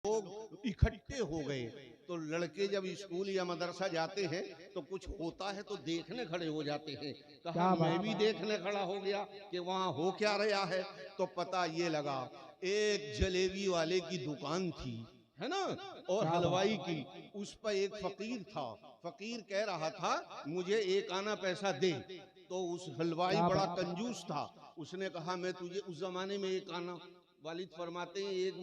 लोग इकट्ठे हो गए। तो लड़के जब स्कूल या मदरसा जाते हैं तो कुछ होता है तो देखने खड़े हो जाते हैं। कहा मैं भी देखने खड़ा हो गया कि वहां हो क्या रहा है। तो पता ये लगा एक जलेबी वाले की दुकान थी, है ना, और हलवाई की। उस पर एक फकीर था। फकीर कह रहा था मुझे एक आना पैसा दे। तो उस हलवाई बड़ा कंजूस था। उसने कहा मैं तुझे, उस जमाने में एक आना, वालिद फरमाते हैं एक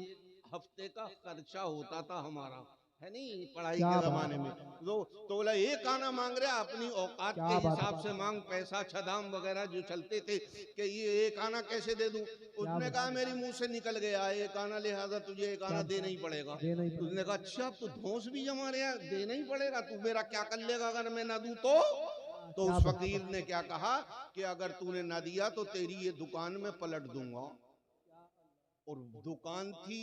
हफ्ते का खर्चा होता था हमारा, है नहीं, पढ़ाई के जमाने में। तो बोला एक आना मांग रहा, अपनी औकात के हिसाब से मांग, पैसा छदाम वगैरह जो चलते थे कि ये एक आना कैसे दे दूं। उसने कहा मेरी मुंह से निकल गया एक आना, लिहाजा तुझे एक आना देना ही पड़ेगा। उसने कहा अच्छा अब तो धौंस भी जमा रहा, देना ही पड़ेगा, तू मेरा क्या कर लेगा अगर मैं ना दूं तो उस फकीर ने क्या कहा कि अगर तूने ना दिया तो तेरी ये दुकान में पलट दूंगा। और दुकान थी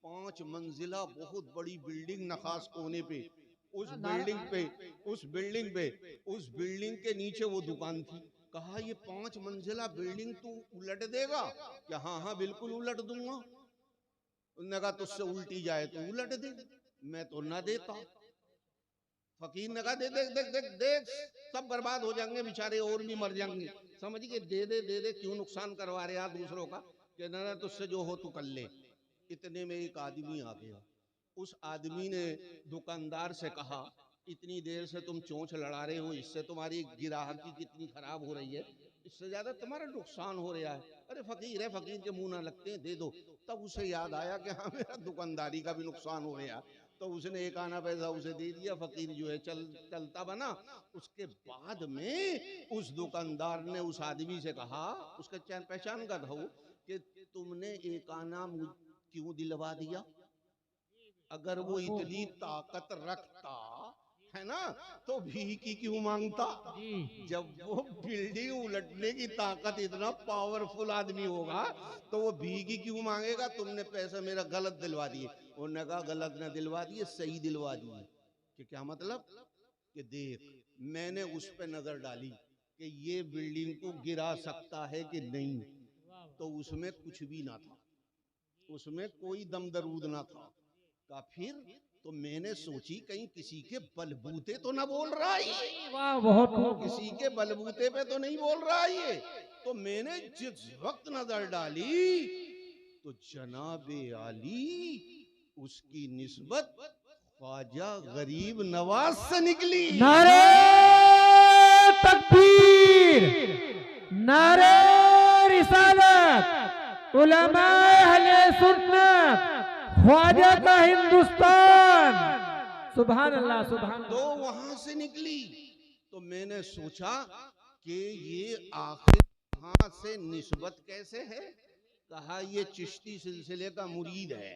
5 मंजिला बहुत बड़ी बिल्डिंग नखास कोने पे। उस बिल्डिंग के नीचे वो दुकान थी। कहा ये 5 मंजिला बिल्डिंग तू उलट देगा क्या? हाँ हाँ बिल्कुल उलट दूंगा। उन्होंने कहा तुझसे उल्टी जाए तो उलट दे, मैं तो ना देता। फकीर ने कहा दे देख देख देख देख, सब बर्बाद हो जाएंगे बेचारे और भी मर जाएंगे। समझ गए, दे दे दे दे, क्यों नुकसान करवा रहे आप दूसरों का। कि ना तुझसे जो हो तू कर ले। इतने में एक आदमी आ गया। उस आदमी ने दुकानदार से कहा इतनी देर से तुम चोंच लड़ा रहे हो, इससे तुम्हारी गिराहकी कितनी खराब हो रही है, इससे ज्यादा तुम्हारा नुकसान हो रहा है। अरे फकीर है, फकीर के मुंह ना लगते हैं, दे दो। तब उसे याद आया कि हाँ मेरा दुकानदारी का भी नुकसान हो रहा है। तो उसने एक आना पैसा उसे दे दिया। फकीर जो है चलता बना। उसके बाद में उस दुकानदार ने उस आदमी से कहा, उसका पहचान का था वो, कि तुमने एक आना क्यों दिलवा दिया? अगर वो इतनी ताकत रखता, है ना, तो भीख की क्यों मांगता? जब वो बिल्डिंग उलटने की ताकत, इतना पावरफुल आदमी होगा तो वो भीख ही क्यों मांगेगा? तुमने पैसा मेरा गलत दिलवा दिए। उन्होंने कहा गलत ना दिलवा दिए, सही दिलवा दिए। कि क्या मतलब? कि देख, मैंने उस पे नजर डाली कि ये बिल्डिंग को गिरा सकता है कि नहीं, तो उसमें कुछ भी ना था, उसमें कोई दम दरूद ना था। का फिर तो मैंने सोची कहीं किसी के बलबूते तो ना बोल रहा है, वाह बहुत किसी के बलबूते पे तो नहीं बोल रहा है ये। तो मैंने जिस वक्त नजर डाली तो जनाबे आली उसकी निस्बत ख्वाजा गरीब नवाज से निकली। नारे तकबीर, नारे रिसालत, उलमाए अहले सुन्नत, ख्वाजा का हिंदुस्तान। सुभान अल्लाह सुभान तो अल्लाह। वहां से निकली। तो मैंने सोचा कि ये आखिर वहां से निस्बत कैसे है। कहा ये चिश्ती सिलसिले का मुरीद है।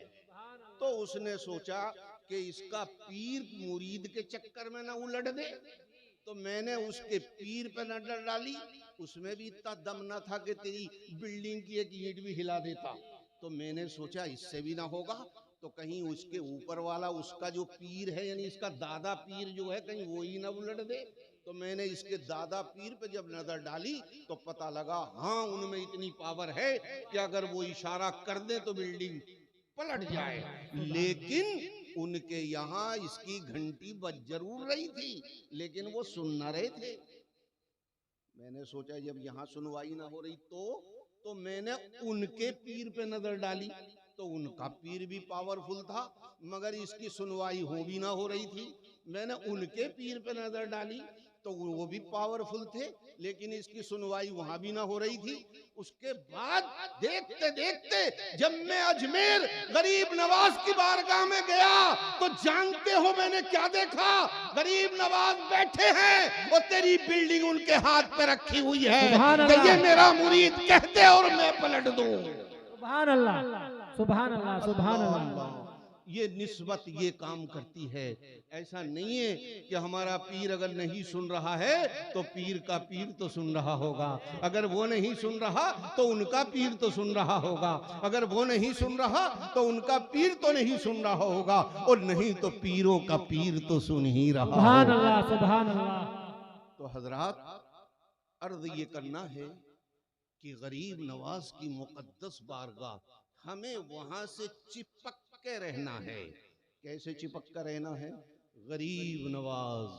तो उसने सोचा कि इसका पीर मुरीद के चक्कर में ना उलट दे। तो मैंने उसके पीर पे नजर डाली, उसमें भी इतना दम ना था कि तेरी बिल्डिंग की एक ईंट भी हिला देता। तो मैंने सोचा इससे भी ना होगा तो कहीं उसके ऊपर वाला उसका जो पीर है, यानी इसका दादा पीर जो है, कहीं वो ही ना उलट दे। तो मैंने इसके दादा पीर पे जब नजर डाली तो पता लगा हाँ उनमें इतनी पावर है कि अगर वो इशारा कर दे तो बिल्डिंग पलट जाए। लेकिन उनके यहाँ इसकी घंटी बज जरूर रही थी, लेकिन वो सुन ना रहे थे। मैंने सोचा जब यहाँ सुनवाई ना हो रही तो मैंने उनके पीर पे नजर डाली। तो उनका पीर भी पावरफुल था, मगर इसकी सुनवाई हो भी ना हो रही थी। मैंने उनके पीर पे नजर डाली तो वो भी पावरफुल थे, लेकिन इसकी सुनवाई वहां भी ना हो रही थी। उसके बाद देखते देखते जब मैं अजमेर गरीब नवाज की बारगाह में गया तो जानते हो मैंने क्या देखा? गरीब नवाज बैठे हैं और तेरी बिल्डिंग उनके हाथ पे रखी हुई है कि ये मेरा मुरीद कह दे और मैं पलट दूं। सुभान अल्लाह सुभान अल्लाह सुभान अल्लाह। ये निस्बत ये काम करती है। ऐसा नहीं है कि हमारा पीर अगर नहीं सुन रहा है तो पीर का पीर तो सुन रहा होगा, अगर वो नहीं सुन रहा तो उनका पीर तो सुन रहा होगा, अगर वो नहीं सुन रहा तो उनका पीर तो नहीं सुन रहा होगा, और नहीं तो पीरों का पीर तो सुन ही रहा सुभान होगा। अल्लाह सुभान अल्लाह। तो हजरात, अर्ज ये करना है कि गरीब नवाज की मुकद्दस बारगाह हमें वहां से चिपक के रहना है। कैसे चिपक कर रहना है? गरीब नवाज।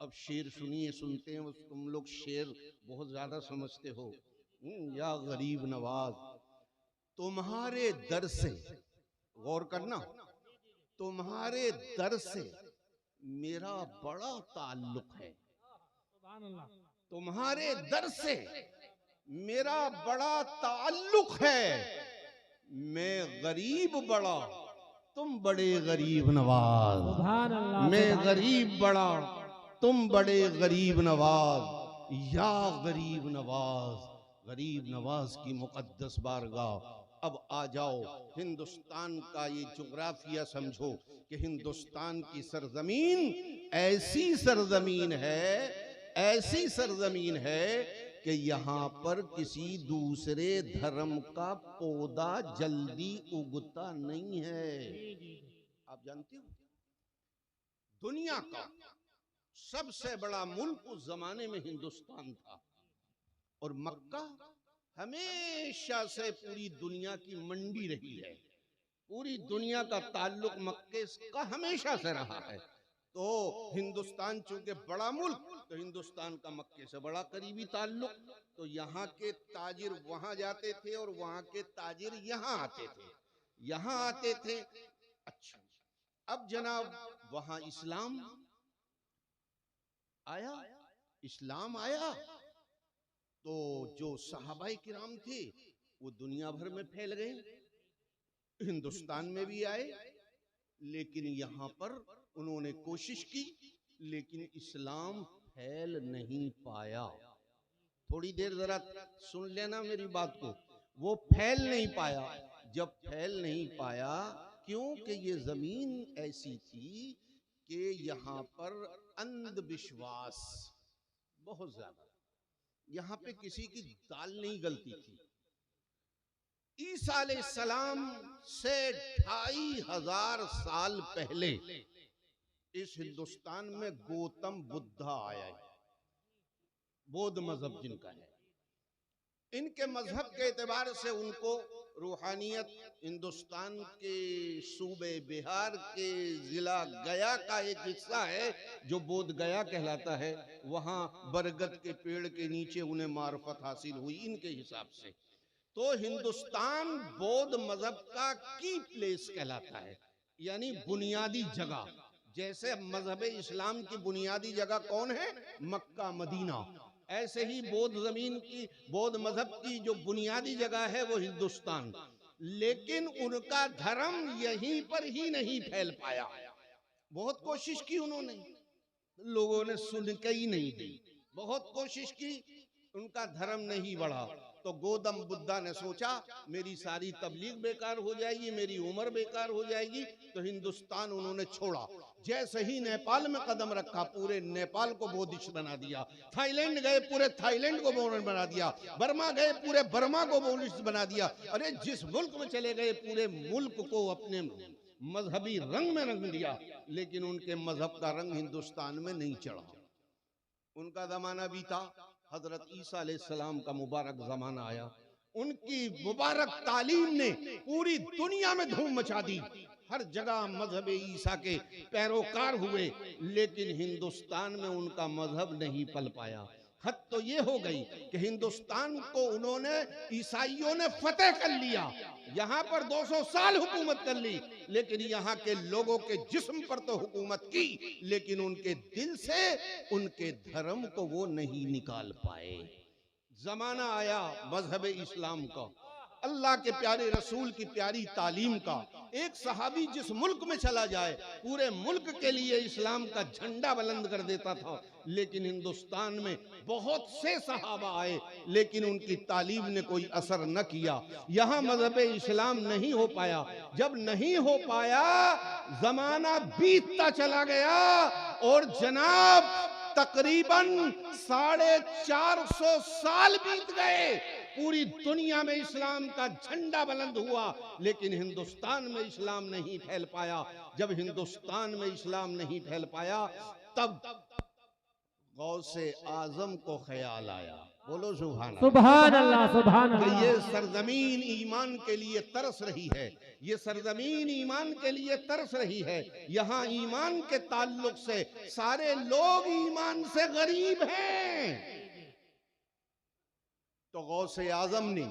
अब शेर सुनिए, सुनते हैं तुम लोग शेर बहुत ज्यादा समझते हो। या गरीब नवाज, तुम्हारे दर से, गौर करना, तुम्हारे दर से मेरा बड़ा ताल्लुक है। सुभान अल्लाह। तुम्हारे दर से मेरा बड़ा ताल्लुक है। मैं गरीब बड़ा, तुम बड़े गरीब नवाज। सुभान अल्लाह। मैं सुभान गरीब बड़ा, तुम बड़े गरीब नवाज। या गरीब नवाज, गरीब नवाज की मुकद्दस बारगाह। अब आ जाओ, हिंदुस्तान का ये जोग्राफिया समझो कि हिंदुस्तान की सरजमीन ऐसी सरजमीन है, ऐसी सरजमीन है कि यहाँ पर किसी दूसरे धर्म का पौधा जल्दी उगता नहीं है। आप जानते हो, दुनिया का सबसे बड़ा मुल्क उस जमाने में हिंदुस्तान था, और मक्का हमेशा से पूरी दुनिया की मंडी रही है। पूरी दुनिया का ताल्लुक मक्के का हमेशा से रहा है। तो हिंदुस्तान चूंकि बड़ा मुल्क, तो हिंदुस्तान का मक्के से बड़ा करीबी ताल्लुक। तो यहाँ के ताजिर वहां जाते थे और वहां के ताजिर यहाँ आते थे, यहाँ आते थे। अच्छा, अब जनाब वहां इस्लाम आया, इस्लाम आया तो जो सहाबाए किराम थे वो दुनिया भर में फैल गए, हिंदुस्तान में भी आए, लेकिन यहाँ पर उन्होंने कोशिश की, लेकिन इस्लाम फैल नहीं पाया। थोड़ी देर जरा सुन लेना मेरी बात को। वो फैल नहीं पाया। जब फैल नहीं पाया, क्योंकि ये जमीन ऐसी थी कि यहाँ पर अंधविश्वास बहुत ज्यादा, यहाँ पे किसी की दाल नहीं गलती थी। ईसा अलैहिस्सलाम से 2500 साल पहले इस हिंदुस्तान में गौतम बुद्धा आया है, बौद्ध मजहब जिनका है। इनके मजहब के एतबार से उनको रूहानियत, हिंदुस्तान के सूबे बिहार के जिला गया का एक हिस्सा है जो बोध गया कहलाता है, वहां बरगद के पेड़ के नीचे उन्हें मार्फत हासिल हुई इनके हिसाब से। तो हिंदुस्तान बौद्ध मजहब का की प्लेस कहलाता है, यानी बुनियादी जगह। जैसे मजहब इस्लाम की बुनियादी जगह कौन है? Mecca Medina. ऐसे ही बौद्ध जमीन की, बौद्ध मजहब की जो बुनियादी जगह है वो हिंदुस्तान। लेकिन उनका धर्म यहीं पर ही नहीं फैल पाया। बहुत कोशिश की उन्होंने, लोगों ने सुन के ही नहीं दी। बहुत कोशिश की, उनका धर्म नहीं बढ़ा। तो गौतम बुद्धा ने सोचा मेरी सारी तबलीग बेकार हो जाएगी, मेरी उम्र बेकार हो जाएगी, तो हिंदुस्तान उन्होंने छोड़ा। जैसे ही नेपाल में कदम रखा, पूरे नेपाल को बौद्धिस्ट बना दिया। थाईलैंड गए, पूरे थाईलैंड को बौद्धिस्ट बना दिया। बर्मा गए, पूरे बर्मा को बौद्धिस्ट बना दिया। अरे जिस मुल्क में चले गए, पूरे मुल्क को अपने मजहबी रंग में रंग दिया। लेकिन उनके मजहब का रंग हिंदुस्तान में नहीं चढ़ा। उनका जमाना बीता, हजरत ईसा अलैहिस्सलाम का मुबारक जमाना आया। उनकी मुबारक तालीम ने पूरी दुनिया में धूम मचा दी। हर जगह मजहब ईसा के पैरोकार हुए, लेकिन हिंदुस्तान में उनका मजहब नहीं पल पाया। हद तो ये हो गई कि हिंदुस्तान को उन्होंने, ईसाइयों ने फतेह कर लिया। यहाँ पर 200 साल हुकूमत कर ली, लेकिन यहाँ के लोगों के जिस्म पर तो हुकूमत की, लेकिन उनके दिल से उनके धर्म को वो नहीं निकाल पाए। जमाना आया मजहब इस्लाम का, अल्लाह के प्यारे रसूल की प्यारी तालीम का। एक सहाबी जिस मुल्क में चला जाए, पूरे मुल्क के लिए इस्लाम का झंडा बुलंद कर देता था। लेकिन हिंदुस्तान में बहुत से सहाबा आए, लेकिन उनकी तालीम ने कोई असर न किया। यहाँ मजहब इस्लाम नहीं हो पाया। जब नहीं हो पाया, जमाना बीतता चला गया, और जनाब तकरीबन 450 साल बीत गए। पूरी दुनिया में इस्लाम का झंडा बुलंद हुआ, लेकिन हिंदुस्तान में इस्लाम नहीं फैल पाया। जब हिंदुस्तान में इस्लाम नहीं फैल पाया, तब गौसे आजम को ख्याल आया। बोलो सुभान अल्लाह। सुभान अल्लाह सुभान कि अल्लाह। ये सरजमीन ईमान के लिए तरस रही है, ये सरजमीन ईमान के लिए तरस रही है। यहाँ ईमान के ताल्लुक से सारे लोग ईमान से गरीब हैं। तो गौसे आजम ने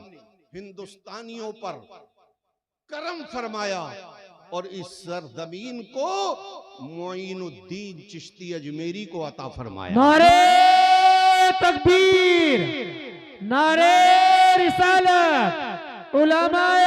हिंदुस्तानियों पर करम फरमाया और इस सरजमीन को मोइनुद्दीन चिश्ती अजमेरी को अता फरमाया। नारे तकबीर, नारे रिसालत, उलमाए